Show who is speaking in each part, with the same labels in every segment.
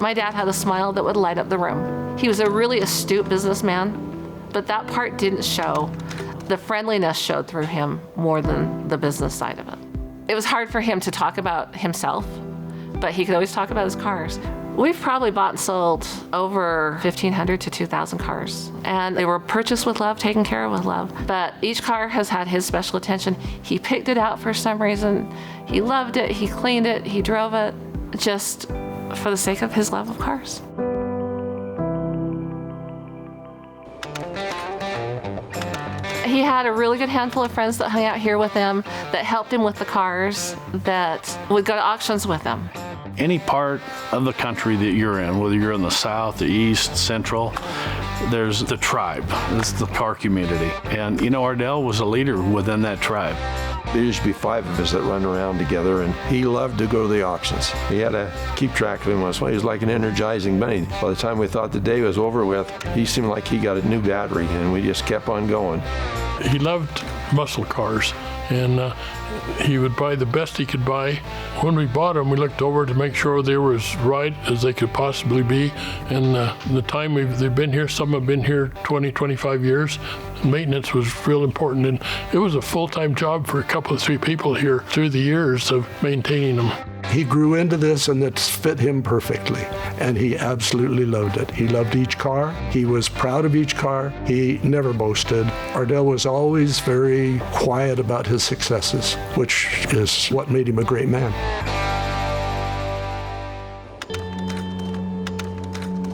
Speaker 1: My dad had a smile that would light up the room. He was a really astute businessman, but that part didn't show. The friendliness showed through him more than the business side of it. It was hard for him to talk about himself, but he could always talk about his cars. We've probably bought and sold over 1,500 to 2,000 cars, and they were purchased with love, taken care of with love. But each car has had his special attention. He picked it out for some reason. He loved it, he cleaned it, he drove it, just for the sake of his love of cars. He had a really good handful of friends that hung out here with him, that helped him with the cars, that would go to auctions with him.
Speaker 2: Any part of the country that you're in, whether you're in the South, the East, Central, there's the tribe. It's the car community. And, you know, Ardell was a leader within that tribe.
Speaker 3: There used to be 5 of us that run around together, and he loved to go to the auctions. He had to keep track of him once in a while. He was like an energizing bunny. By the time we thought the day was over with, he seemed like he got a new battery, and we just kept on going.
Speaker 4: He loved muscle cars, and he would buy the best he could buy. When we bought them, we looked over to make sure they were as right as they could possibly be. And the time they've been here, some have been here 20, 25 years. Maintenance was real important, and it was a full-time job for a couple of 3 people here through the years of maintaining them.
Speaker 5: He grew into this, and it's fit him perfectly, and he absolutely loved it. He loved each car. He was proud of each car. He never boasted. Ardell was always very quiet about his successes, which is what made him a great man.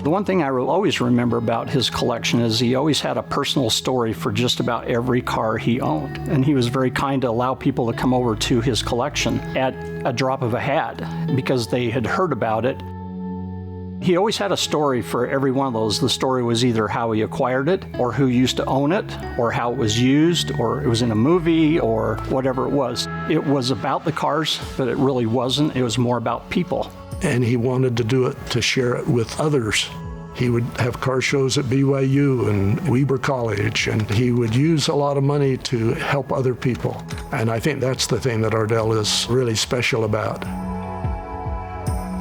Speaker 6: The one thing I will always remember about his collection is he always had a personal story for just about every car he owned. And he was very kind to allow people to come over to his collection at a drop of a hat because they had heard about it. He always had a story for every one of those. The story was either how he acquired it, or who used to own it, or how it was used, or it was in a movie, or whatever it was. It was about the cars, but it really wasn't. It was more about people.
Speaker 5: And he wanted to do it to share it with others. He would have car shows at BYU and Weber College, and he would use a lot of money to help other people. And I think that's the thing that Ardell is really special about.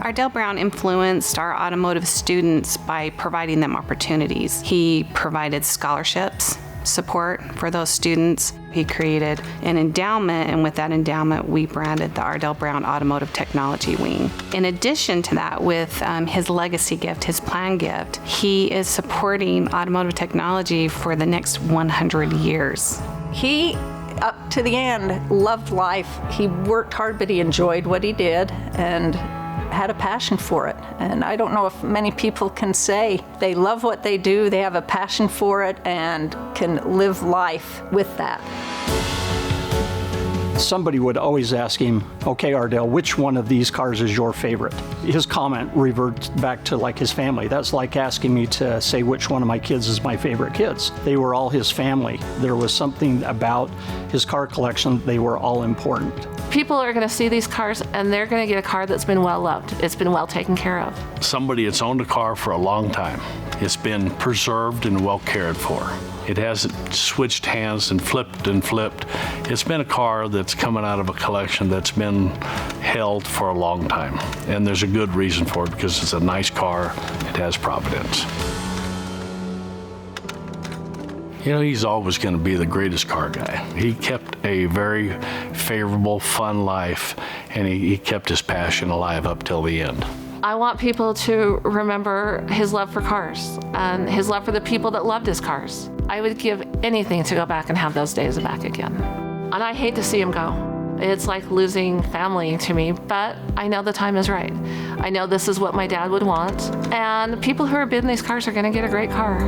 Speaker 7: Ardell Brown influenced our automotive students by providing them opportunities. He provided scholarships, support for those students. He created an endowment, and with that endowment, we branded the Ardell Brown Automotive Technology Wing. In addition to that, with his legacy gift, his plan gift, he is supporting automotive technology for the next 100 years.
Speaker 8: He, up to the end, loved life. He worked hard, but he enjoyed what he did and had a passion for it. And I don't know if many people can say they love what they do, they have a passion for it, and can live life with that.
Speaker 6: Somebody would always ask him, okay, Ardell, which one of these cars is your favorite? His comment reverts back to like his family. That's like asking me to say which one of my kids is my favorite kids. They were all his family. There was something about his car collection, they were all important.
Speaker 1: People are going to see these cars, and they're going to get a car that's been well loved. It's been well taken care of.
Speaker 2: Somebody that's owned a car for a long time. It's been preserved and well cared for. It hasn't switched hands and flipped and flipped. It's been a car that's coming out of a collection that's been held for a long time. And there's a good reason for it, because it's a nice car. It has providence. You know, he's always going to be the greatest car guy. He kept a very favorable, fun life, and he kept his passion alive up till the end.
Speaker 1: I want people to remember his love for cars and his love for the people that loved his cars. I would give anything to go back and have those days back again. And I hate to see him go. It's like losing family to me, but I know the time is right. I know this is what my dad would want, and people who are bidding these cars are going to get a great car.